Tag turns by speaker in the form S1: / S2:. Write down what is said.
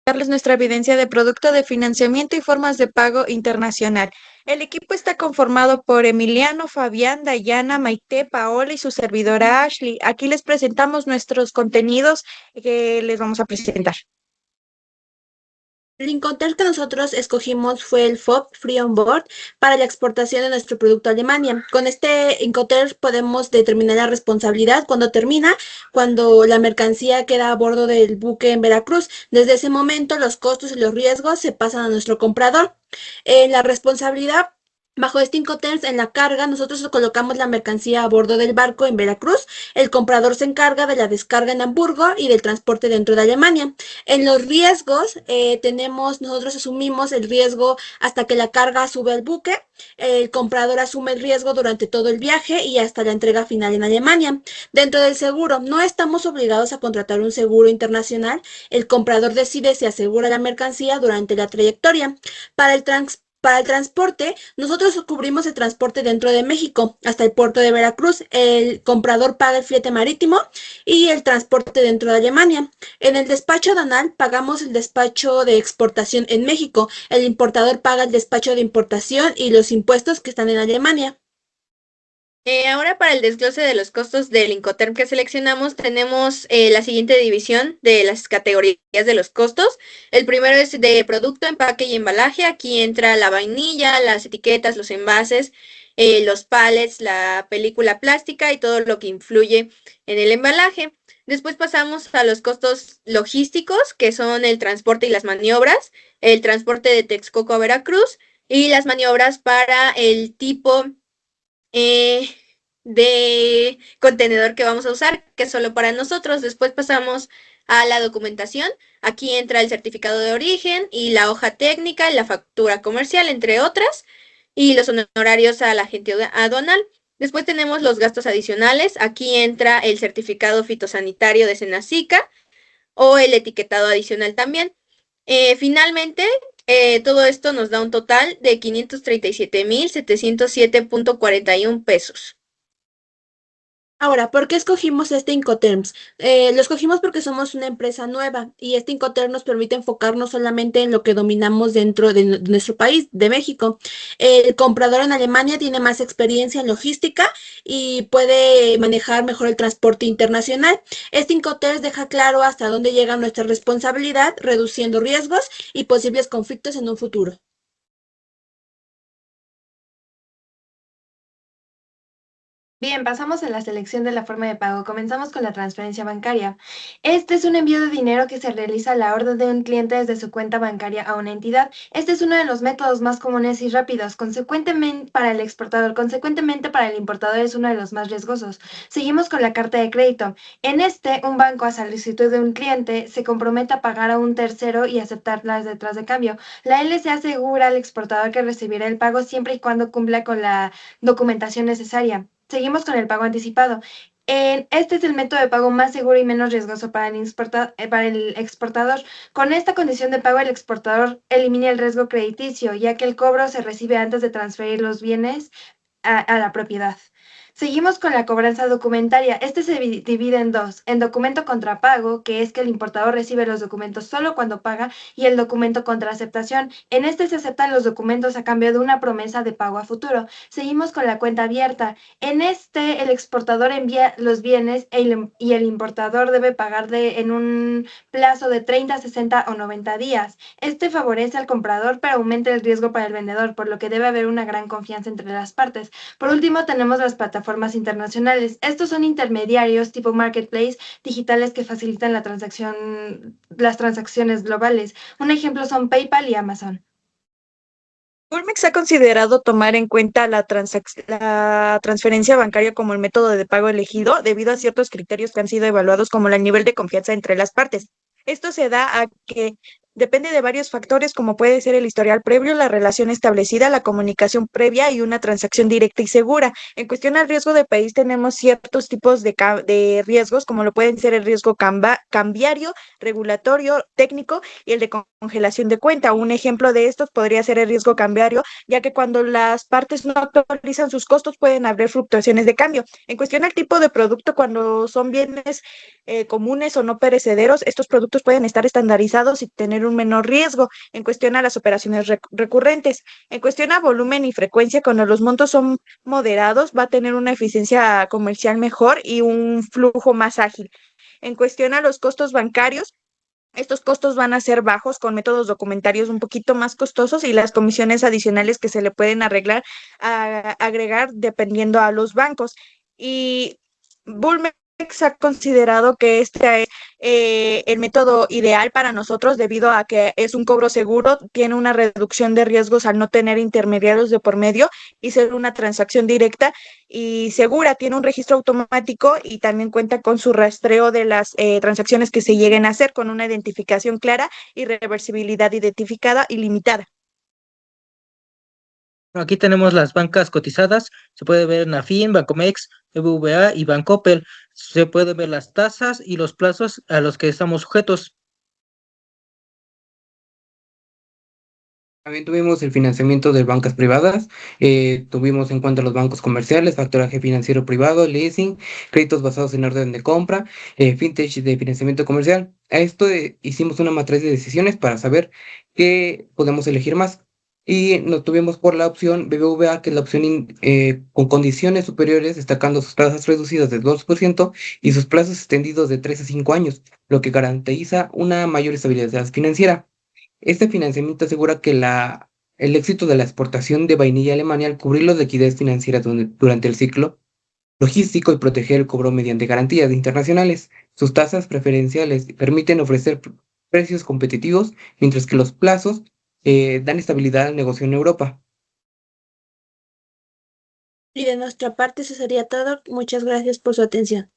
S1: Darles nuestra evidencia de producto de financiamiento y formas de pago internacional. El equipo está conformado por Emiliano, Fabián, Dayana, Maite, Paola y su servidora Ashley. Aquí les presentamos nuestros contenidos que les vamos a presentar.
S2: El Incoterm que nosotros escogimos fue el FOB Free On Board para la exportación de nuestro producto a Alemania. Con este Incoterm podemos determinar la responsabilidad cuando termina, cuando la mercancía queda a bordo del buque en Veracruz. Desde ese momento los costos y los riesgos se pasan a nuestro comprador. La responsabilidad bajo este Incoterms en la carga, nosotros colocamos la mercancía a bordo del barco en Veracruz. El comprador se encarga de la descarga en Hamburgo y del transporte dentro de Alemania. En los riesgos, nosotros asumimos el riesgo hasta que la carga sube al buque, el comprador asume el riesgo durante todo el viaje y hasta la entrega final en Alemania. Dentro del seguro, no estamos obligados a contratar un seguro internacional, el comprador decide si asegura la mercancía durante la trayectoria. Para el para el transporte, nosotros cubrimos el transporte dentro de México hasta el puerto de Veracruz. El comprador paga el flete marítimo y el transporte dentro de Alemania. En el despacho aduanal pagamos el despacho de exportación en México. El importador paga el despacho de importación y los impuestos que están en Alemania.
S3: Ahora para el desglose de los costos del Incoterm que seleccionamos, tenemos la siguiente división de las categorías de los costos. El primero es de producto, empaque y embalaje. Aquí entra la vainilla, las etiquetas, los envases, los pallets, la película plástica y todo lo que influye en el embalaje. Después pasamos a los costos logísticos, que son el transporte y las maniobras, el transporte de Texcoco a Veracruz y las maniobras para el tipo eh, de contenedor que vamos a usar, que es solo para nosotros. Después pasamos a la documentación. Aquí entra el certificado de origen y la hoja técnica, la factura comercial, entre otras, y los honorarios a la agente aduanal. Después tenemos los gastos adicionales. Aquí entra el certificado fitosanitario de Senacica o el etiquetado adicional también. Finalmente, todo esto nos da un total de 537,707.41 pesos.
S2: Ahora, ¿por qué escogimos este Incoterms? Lo escogimos porque somos una empresa nueva y este Incoterm nos permite enfocarnos solamente en lo que dominamos dentro de nuestro país, de México. El comprador en Alemania tiene más experiencia en logística y puede manejar mejor el transporte internacional. Este Incoterms deja claro hasta dónde llega nuestra responsabilidad, reduciendo riesgos y posibles conflictos en un futuro.
S4: Bien, pasamos a la selección de la forma de pago. Comenzamos con la transferencia bancaria. Este es un envío de dinero que se realiza a la orden de un cliente desde su cuenta bancaria a una entidad. Este es uno de los métodos más comunes y rápidos, consecuentemente para el exportador. Consecuentemente para el importador es uno de los más riesgosos. Seguimos con la carta de crédito. En este, un banco a solicitud de un cliente se compromete a pagar a un tercero y aceptar las letras de cambio. La LC asegura al exportador que recibirá el pago siempre y cuando cumpla con la documentación necesaria. Seguimos con el pago anticipado. Este es el método de pago más seguro y menos riesgoso para para el exportador. Con esta condición de pago, el exportador elimina el riesgo crediticio, ya que el cobro se recibe antes de transferir los bienes a la propiedad. Seguimos con la cobranza documentaria. Este se divide en dos: en documento contra pago, que es que el importador recibe los documentos solo cuando paga, y el documento contra aceptación. En este se aceptan los documentos a cambio de una promesa de pago a futuro. Seguimos con la cuenta abierta. En este, el exportador envía los bienes y el importador debe pagar en un plazo de 30, 60 o 90 días. Este favorece al comprador, pero aumenta el riesgo para el vendedor, por lo que debe haber una gran confianza entre las partes. Por último, tenemos las plataformas internacionales. Estos son intermediarios tipo marketplace digitales que facilitan las transacciones globales. Un ejemplo son PayPal y Amazon.
S1: Colmex ha considerado tomar en cuenta la transferencia bancaria como el método de pago elegido debido a ciertos criterios que han sido evaluados como el nivel de confianza entre las partes. Esto se da a que depende de varios factores como puede ser el historial previo, la relación establecida, la comunicación previa y una transacción directa y segura. En cuestión al riesgo de país tenemos ciertos tipos de riesgos como lo pueden ser el riesgo cambiario, regulatorio, técnico y el de congelación de cuenta. Un ejemplo de estos podría ser el riesgo cambiario, ya que cuando las partes no actualizan sus costos pueden haber fluctuaciones de cambio. En cuestión al tipo de producto, cuando son bienes comunes o no perecederos, estos productos pueden estar estandarizados y tener tener un menor riesgo en cuestión a las operaciones recurrentes. En cuestión a volumen y frecuencia, cuando los montos son moderados, va a tener una eficiencia comercial mejor y un flujo más ágil. En cuestión a los costos bancarios, estos costos van a ser bajos con métodos documentarios un poquito más costosos y las comisiones adicionales que se le pueden agregar dependiendo a los bancos. Y Bulmex ha considerado que este es el método ideal para nosotros debido a que es un cobro seguro, tiene una reducción de riesgos al no tener intermediarios de por medio y ser una transacción directa y segura, tiene un registro automático y también cuenta con su rastreo de las transacciones que se lleguen a hacer con una identificación clara y reversibilidad identificada y limitada.
S5: Aquí tenemos las bancas cotizadas, se puede ver Nafin, Bancomex, BBVA y Bancoppel. Se pueden ver las tasas y los plazos a los que estamos sujetos.
S6: También tuvimos el financiamiento de bancas privadas, tuvimos en cuenta los bancos comerciales, factoraje financiero privado, leasing, créditos basados en orden de compra, fintech de financiamiento comercial. A esto hicimos una matriz de decisiones para saber qué podemos elegir más. Y nos tuvimos por la opción BBVA, que es la opción con condiciones superiores, destacando sus tasas reducidas del 2% y sus plazos extendidos de 3 a 5 años, lo que garantiza una mayor estabilidad financiera. Este financiamiento asegura que el éxito de la exportación de vainilla a Alemania al cubrir la liquidez financiera durante el ciclo logístico y proteger el cobro mediante garantías internacionales. Sus tasas preferenciales permiten ofrecer precios competitivos, mientras que los plazos dan estabilidad al negocio en Europa.
S2: Y de nuestra parte eso sería todo. Muchas gracias por su atención.